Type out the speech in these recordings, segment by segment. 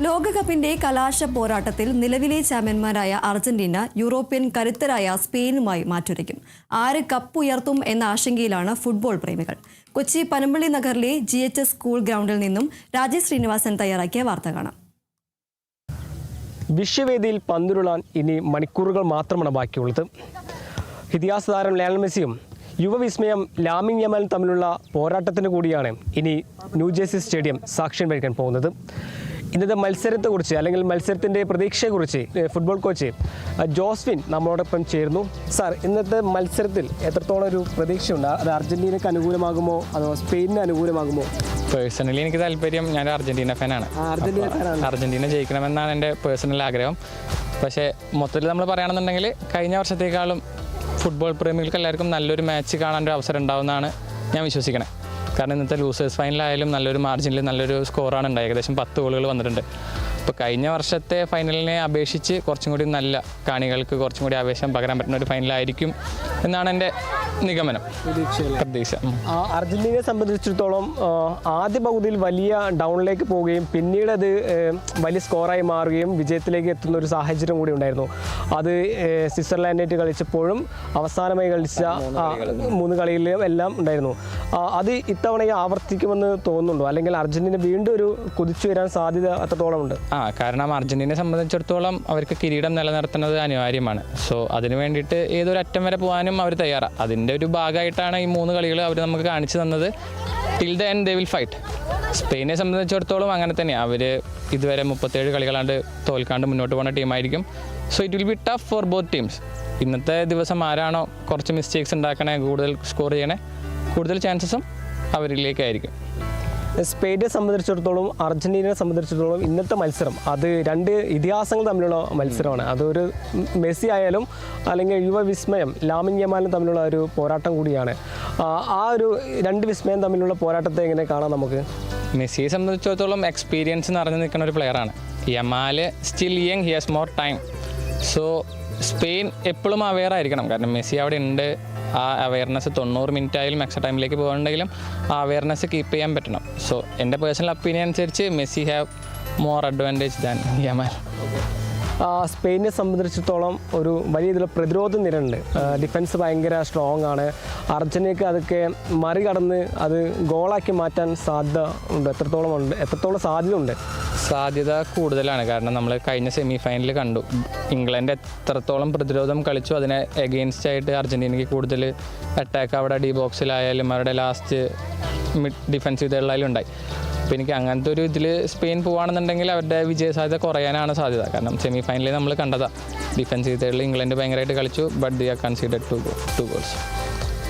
ലോകകപ്പിന്റെ കലാശ പോരാട്ടത്തിൽ നിലവിലെ ചാമ്പ്യന്മാരായ അർജന്റീന യൂറോപ്യൻ കരുത്തരായ സ്പെയിനുമായി മാറ്റുരയ്ക്കും. ആര് കപ്പ് ഉയർത്തും എന്ന ആശങ്കയിലാണ് ഫുട്ബോൾ പ്രേമികൾ. കൊച്ചി പനമ്പള്ളി നഗറിലെ GHS സ്കൂൾ ഗ്രൗണ്ടിൽ നിന്നും രാജേഷ് ശ്രീനിവാസൻ തയ്യാറാക്കിയ വാർത്ത കാണാം. വിശ്വവേദിയിൽ പന്തുരുളാൻ ഇനി മണിക്കൂറുകൾ മാത്രമാണ് ബാക്കിയുള്ളത്. ഇതിഹാസ താരം ലയണൽ മെസ്സിയും യുവവിസ്മയം ലാമിൻ യമാലും തമ്മിലുള്ള പോരാട്ടത്തിന് കൂടിയാണ് ഇനി ന്യൂജേഴ്സി സ്റ്റേഡിയം സാക്ഷ്യം വഹിക്കാൻ പോകുന്നത്. ഇന്നത്തെ മത്സരത്തെക്കുറിച്ച് അല്ലെങ്കിൽ മത്സരത്തിൻ്റെ പ്രതീക്ഷയെക്കുറിച്ച് ഫുട്ബോൾ കോച്ച് ജോസ്വിൻ നമ്മളോടൊപ്പം ചേർന്നു. സാർ, ഇന്നത്തെ മത്സരത്തിൽ എത്രത്തോളം ഒരു പ്രതീക്ഷയുണ്ട്? അത് അർജന്റീനയ്ക്ക് അനുകൂലമാകുമോ അതോ സ്പെയിനിന് അനുകൂലമാകുമോ? പേഴ്സണലി എനിക്ക് താല്പര്യം, ഞാൻ അർജന്റീന ഫാനാണ്. അർജന്റീന ജയിക്കണമെന്നാണ് എൻ്റെ പേഴ്സണൽ ആഗ്രഹം. പക്ഷേ മൊത്തത്തിൽ നമ്മൾ പറയുകയാണെന്നുണ്ടെങ്കിൽ കഴിഞ്ഞ വർഷത്തേക്കാളും ഫുട്ബോൾ പ്രേമികൾക്ക് എല്ലാവർക്കും നല്ലൊരു മാച്ച് കാണാനൊരു അവസരം ഉണ്ടാവുമെന്നാണ് ഞാൻ വിശ്വസിക്കണേ. കാരണം ഇന്നത്തെ ലൂസേഴ്സ് ഫൈനലായാലും നല്ലൊരു മാർജിനിൽ നല്ലൊരു സ്കോറാണ് ഉണ്ടായത്. ഏകദേശം 10 ഗോളുകൾ വന്നിട്ടുണ്ട്. അപ്പോൾ കഴിഞ്ഞ വർഷത്തെ ഫൈനലിനെ അപേക്ഷിച്ച് കുറച്ചും കൂടി നല്ല കാണികൾക്ക് കുറച്ചും കൂടി ആവേശം പകരാൻ പറ്റുന്ന ഒരു ഫൈനലായിരിക്കും എന്നാണ് എൻ്റെ നിഗമനം, പ്രതീക്ഷ. അർജന്റീനയെ സംബന്ധിച്ചിടത്തോളം ആദ്യ പകുതിയിൽ വലിയ ഡൗണിലേക്ക് പോവുകയും പിന്നീട് അത് വലിയ സ്കോറായി മാറുകയും വിജയത്തിലേക്ക് എത്തുന്ന ഒരു സാഹചര്യം കൂടി ഉണ്ടായിരുന്നു. അത് സ്വിറ്റ്സർലാൻഡായിട്ട് കളിച്ചപ്പോഴും അവസാനമായി കളിച്ച 3 കളികളിലും എല്ലാം ഉണ്ടായിരുന്നു. അത് ഇത്തവണ ആവർത്തിക്കുമെന്ന് തോന്നുന്നുണ്ടോ? അല്ലെങ്കിൽ അർജന്റീന വീണ്ടും ഒരു കുതിച്ചു വരാൻ സാധ്യത അത്രത്തോളം ഉണ്ട്? കാരണം അർജന്റീനയെ സംബന്ധിച്ചിടത്തോളം അവർക്ക് കിരീടം നിലനിർത്തുന്നത് അനിവാര്യമാണ്. സോ അതിന് വേണ്ടിയിട്ട് ഏതൊരു അറ്റം വരെ പോകാനും അവർ തയ്യാറാണ്. അതിൻ്റെ ഒരു ഭാഗമായിട്ടാണ് ഈ 3 കളികൾ അവർ നമുക്ക് കാണിച്ചു തന്നത്. Till the end they will fight. സ്പെയിനെ സംബന്ധിച്ചിടത്തോളം അങ്ങനെ തന്നെയാണ്. അവർ ഇതുവരെ 37 കളികളാണ്ട് തോൽക്കാണ്ട് മുന്നോട്ട് പോകുന്ന ടീമായിരിക്കും. So it will be tough for both teams. ഇന്നത്തെ ദിവസം ആരാണോ കുറച്ച് മിസ്റ്റേക്സ് ഉണ്ടാക്കണേ, കൂടുതൽ സ്കോർ ചെയ്യണേ, കൂടുതൽ ചാൻസസും അവരിലേക്കായിരിക്കും. സ്പെയിനെ സംബന്ധിച്ചിടത്തോളം അർജന്റീനയെ സംബന്ധിച്ചിടത്തോളം ഇന്നത്തെ മത്സരം അത് 2 ഇതിഹാസങ്ങൾ തമ്മിലുള്ള മത്സരമാണ്. അതൊരു മെസ്സി ആയാലും അല്ലെങ്കിൽ യുവവിസ്മയം ലാമിൻ യമാലും തമ്മിലുള്ള ഒരു പോരാട്ടം കൂടിയാണ്. ആ ഒരു 2 വിസ്മയം തമ്മിലുള്ള പോരാട്ടത്തെ എങ്ങനെ കാണാം നമുക്ക്? മെസ്സിയെ സംബന്ധിച്ചിടത്തോളം എക്സ്പീരിയൻസ് നിറഞ്ഞു നിൽക്കുന്ന ഒരു പ്ലെയറാണ്. Yamal still young, he has more time. So Spain എപ്പോഴും അവെയർ ആയിരിക്കണം. കാരണം മെസ്സി അവിടെ ഉണ്ട്. ആ അവെയർനെസ് 90 മിനിറ്റ് ആയാലും എക്സ്ട്രാ ടൈമിലേക്ക് പോകുന്നുണ്ടെങ്കിലും ആ അവെയർനെസ് കീപ്പ് ചെയ്യാൻ പറ്റണം. സോ എൻ്റെ പേഴ്സണൽ ഒപ്പീനിയൻ അനുസരിച്ച് Messi have more advantage than Yamal. സ്പെയിനെ സംബന്ധിച്ചിടത്തോളം ഒരു വലിയ ഇതിൽ പ്രതിരോധ നിരയുണ്ട്. ഡിഫൻസ് ഭയങ്കര സ്ട്രോങ് ആണ്. അർജന്റീനയ്ക്ക് അതൊക്കെ മറികടന്ന് അത് ഗോളാക്കി മാറ്റാൻ സാധ്യത ഉണ്ട്. എത്രത്തോളം സാധ്യത ഉണ്ട്? സാധ്യത കൂടുതലാണ്. കാരണം നമ്മൾ കഴിഞ്ഞ സെമി ഫൈനലിൽ കണ്ടു ഇംഗ്ലണ്ട് എത്രത്തോളം പ്രതിരോധം കളിച്ചു. അതിനെ എഗെയിൻസ്റ്റ് ആയിട്ട് അർജന്റീനയ്ക്ക് കൂടുതൽ അറ്റാക്ക് അവിടെ ഡി ബോക്സിലായാലും അവരുടെ ലാസ്റ്റ് മിഡ് ഡിഫൻസീവ് ഇതെല്ലാം ഉണ്ടായി. അപ്പോൾ എനിക്ക് അങ്ങനത്തെ ഒരു ഇതിൽ സ്പെയിൻ പോവുകയാണെന്നുണ്ടെങ്കിൽ അവരുടെ വിജയ സാധ്യത കുറയാനാണ് സാധ്യത. കാരണം സെമി ഫൈനലിൽ നമ്മൾ കണ്ടതാണ് ഡിഫൻസീവ് തേർഡിൽ ഇംഗ്ലണ്ട് ഭയങ്കരമായിട്ട് കളിച്ചു. But they are considered 2 goals.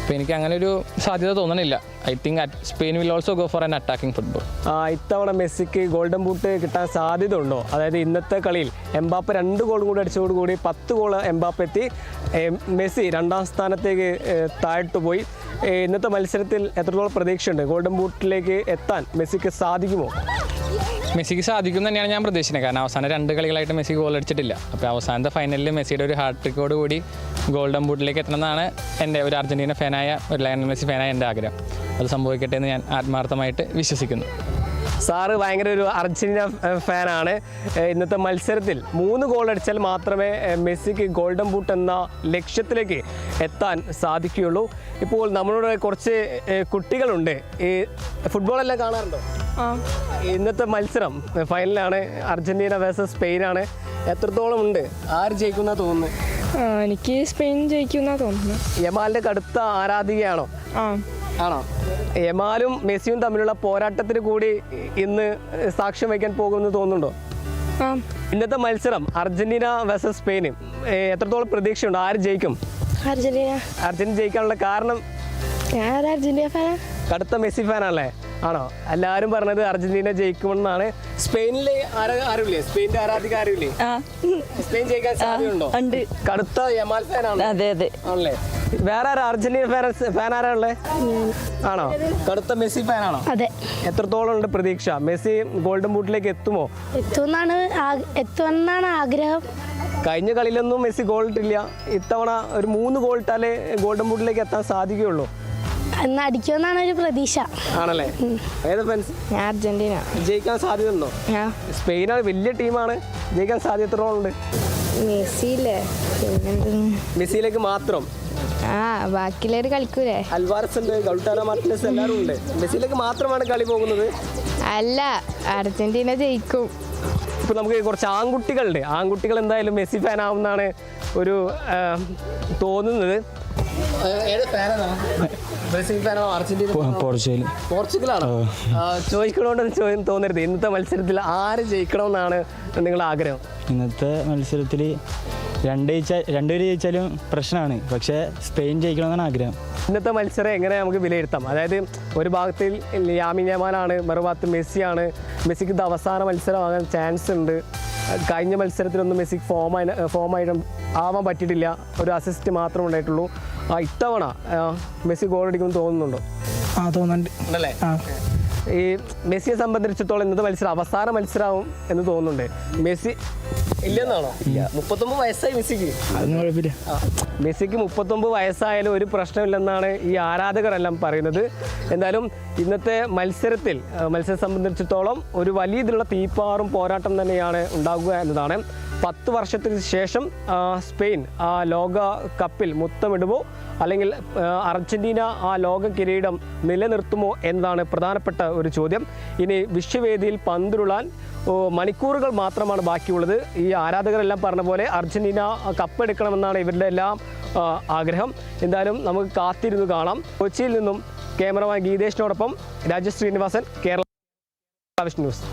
അപ്പോൾ എനിക്ക് അങ്ങനെ ഒരു സാധ്യത തോന്നണില്ല. I think Spain will also go for an attacking football. ഇത്തവണ മെസ്സിക്ക് ഗോൾഡൻ ബൂട്ട് കിട്ടാൻ സാധ്യത ഉണ്ടോ? അതായത് ഇന്നത്തെ കളിയിൽ എംബാപ്പെ 2 ഗോൾ കൂടി അടിച്ചതോടുകൂടി 10 ഗോൾ എംബാപ്പെ എത്തി. മെസ്സി 2ാം സ്ഥാനത്തേക്ക് താഴ്ത്തു പോയി. ഇന്നത്തെ മത്സരത്തിൽ എത്രത്തോളം പ്രതീക്ഷയുണ്ട്? ഗോൾഡൻ ബൂട്ടിലേക്ക് എത്താൻ മെസ്സിക്ക് സാധിക്കുമോ? മെസ്സിക്ക് സാധിക്കും തന്നെയാണ് ഞാൻ പ്രതീക്ഷിക്കുന്നത്. കാരണം അവസാനം 2 കളികളായിട്ട് മെസ്സി ഗോൾ അടിച്ചിട്ടില്ല. അപ്പോൾ അവസാനത്തെ ഫൈനലിൽ മെസ്സിയുടെ ഒരു ഹാട്രിക്കോട് കൂടി ഗോൾഡൻ ബൂട്ടിലേക്ക് എത്തണമെന്നാണ് എൻ്റെ ഒരു അർജന്റീന ഫാനായ ഒരു ലയണൽ മെസ്സി ഫാനായ എൻ്റെ ആഗ്രഹം. അത് സംഭവിക്കട്ടെ എന്ന് ഞാൻ ആത്മാർത്ഥമായിട്ട് വിശ്വസിക്കുന്നു. സാറ് ഭയങ്കര ഒരു അർജന്റീന ഫാനാണ്. ഇന്നത്തെ മത്സരത്തിൽ 3 ഗോൾ അടിച്ചാൽ മാത്രമേ മെസ്സിക്ക് ഗോൾഡൻ ബൂട്ട് എന്ന ലക്ഷ്യത്തിലേക്ക് എത്താൻ സാധിക്കുകയുള്ളൂ. ഇപ്പോൾ നമ്മളോട് കുറച്ച് കുട്ടികളുണ്ട്. ഈ ഫുട്ബോളെല്ലാം കാണാറുണ്ടോ? ഇന്നത്തെ മത്സരം ഫൈനലാണ്. Argentina versus സ്പെയിനാണ്. എത്രത്തോളം ഉണ്ട്? ആര് ജയിക്കുന്ന തോന്നുന്നു? എനിക്ക് സ്പെയിൻ ജയിക്കുന്ന തോന്നുന്നു. യമാലിന്റെ കടുത്ത ആരാധികയാണോ? ആണോ? യമാലും മെസ്സിയും തമ്മിലുള്ള പോരാട്ടത്തിന് കൂടി ഇന്ന് സാക്ഷ്യം വഹിക്കാൻ പോകുമെന്ന് തോന്നുന്നുണ്ടോ? ഇന്നത്തെ മത്സരം അർജന്റീന വേഴ്സസ് സ്പെയിന് എത്രത്തോളം പ്രതീക്ഷയുണ്ട്? ആര് ജയിക്കും? അർജന്റീന ജയിക്കാനുള്ള കാരണം? ഞാൻ അർജന്റീന ഫാനാ. കടുത്ത മെസ്സി ഫാനാണല്ലേ? ആണോ? എല്ലാവരും പറഞ്ഞത് അർജന്റീന ജയിക്കുമെന്നാണ്. സ്പെയിനിലെ ആരുമില്ലേ? സ്പെയിനിന്റെ ആരാധിക ആരുമില്ലേ? സ്പെയിൻ ജയിക്കാൻ സാധ്യതയുണ്ടോ? കടുത്ത യമാൽ ഫാനാണ്. അതെ അതെ ആണല്ലേ? വേറെ ആരാ അർജന്റീന ഫാൻ ആരാണല്ലേ? ആണോ? കടുത്ത മെസ്സി ഫാനാണോ? അതെ. എത്രത്തോളം ഉണ്ട് പ്രതീക്ഷ? മെസ്സി ഗോൾഡൻ ബൂട്ടിലേക്ക് എത്തുമോ? എത്തുമെന്നാണ് ആഗ്രഹം. കഴിഞ്ഞ കളിയിലൊന്നും മെസ്സി ഗോൾ ഇട്ടില്ല. ഇത്തവണ ഒരു 3 ഗോൾ ഇട്ടാലേ ഗോൾഡൻ ബൂട്ടിലേക്ക് എത്താൻ സാധിക്കുകയുള്ളൂ. ഇന്ന് അടിക്കുമെന്നാണ് ഒരു പ്രതീക്ഷ. ആണല്ലേ? ഏത് ഫ്രണ്ട്സ് ഞാൻ അർജന്റീന. ജയിക്കാൻ സാധ്യത ഉണ്ടോ? സ്പെയിനാണ് വലിയ ടീമാണ്, ജയിക്കാൻ സാധ്യത എത്ര ഉണ്ട്? മെസ്സിയില്ലേ, മെസ്സിയിലേക്ക് മാത്രം? ബാക്കിയുള്ളവർ കളിക്കൂലേ? അൽവാരസ് ഉണ്ട്, ഗൗട്ടാന മാർട്ടിനസ് എല്ലാവരും ഉണ്ട്. മെസ്സിയിലേക്ക് മാത്രമാണ് കളി പോകുന്നത്? അല്ല, അർജന്റീന ജയിക്കും. ഇപ്പോൾ നമുക്ക് കുറച്ച് ആൺകുട്ടികളുണ്ട്. ആൺകുട്ടികൾ എന്തായാലും മെസ്സി ഫാൻ ആവുമെന്നാണ് ഒരു തോന്നുന്നത്. പോർച്ചുഗലാണോ? ചോദിക്കണമെന്ന് തോന്നരുത്. ഇന്നത്തെ മത്സരത്തിൽ ആര് ജയിക്കണമെന്നാണ് നിങ്ങളുടെ ആഗ്രഹം? ഇന്നത്തെ മത്സരത്തിൽ രണ്ടുപേര് ജയിച്ചാലും പ്രശ്നമാണ്, പക്ഷേ സ്പെയിൻ ജയിക്കണമെന്നാണ് ആഗ്രഹം. ഇന്നത്തെ മത്സരം എങ്ങനെ നമുക്ക് വിലയിരുത്താം? അതായത് ഒരു ഭാഗത്തിൽ ലാമിൻ യമാലാണ്, മറുഭാഗത്ത് മെസ്സിയാണ്. മെസ്സിക്ക് ഇത് അവസാന മത്സരമാകാൻ ചാൻസ് ഉണ്ട്. കഴിഞ്ഞ മത്സരത്തിലൊന്നും മെസ്സിക്ക് ഫോമായിട്ട് ആവാൻ പറ്റിയിട്ടില്ല, ഒരു അസിസ്റ്റ് മാത്രമേ ഉണ്ടായിട്ടുള്ളൂ. ഇത്തവണ മെസ്സി ഗോൾ അടിക്കുമെന്ന് തോന്നുന്നുണ്ടോ? തോന്നുന്നുണ്ട് അല്ലേ? ഈ മെസ്സിയെ സംബന്ധിച്ചിടത്തോളം ഇന്നത്തെ മത്സരം അവസാന മത്സരമാവും എന്ന് തോന്നുന്നുണ്ട്. മെസ്സി ഇല്ലെന്നാണോ? 39 വയസ്സായി മെസ്സിക്ക്. അതൊന്നും കുഴപ്പമില്ല. മെസ്സിക്ക് 39 വയസ്സായാലും ഒരു പ്രശ്നമില്ലെന്നാണ് ഈ ആരാധകരെല്ലാം പറയുന്നത്. എന്തായാലും ഇന്നത്തെ മത്സരം സംബന്ധിച്ചിടത്തോളം ഒരു വലിയ ഇതിലുള്ള തീപ്പാറും പോരാട്ടം തന്നെയാണ് ഉണ്ടാകുക എന്നതാണ്. 10 വർഷത്തിന് ശേഷം സ്പെയിൻ ആ ലോക കപ്പിൽ മുത്തമിടുമോ, അല്ലെങ്കിൽ അർജന്റീന ആ ലോക കിരീടം നിലനിർത്തുമോ എന്നതാണ് പ്രധാനപ്പെട്ട ഒരു ചോദ്യം. ഇനി വിശ്വവേദിയിൽ പന്തുരുളാൻ മണിക്കൂറുകൾ മാത്രമാണ് ബാക്കിയുള്ളത്. ഈ ആരാധകരെല്ലാം പറഞ്ഞ പോലെ അർജന്റീന കപ്പെടുക്കണമെന്നാണ് ഇവരുടെ എല്ലാം ആഗ്രഹം. എന്തായാലും നമുക്ക് കാത്തിരുന്ന് കാണാം. കൊച്ചിയിൽ നിന്നും ക്യാമറമാൻ ഗീതേഷിനോടൊപ്പം രാജേഷ് ശ്രീനിവാസൻ, കേരള വിഷൻ ന്യൂസ്.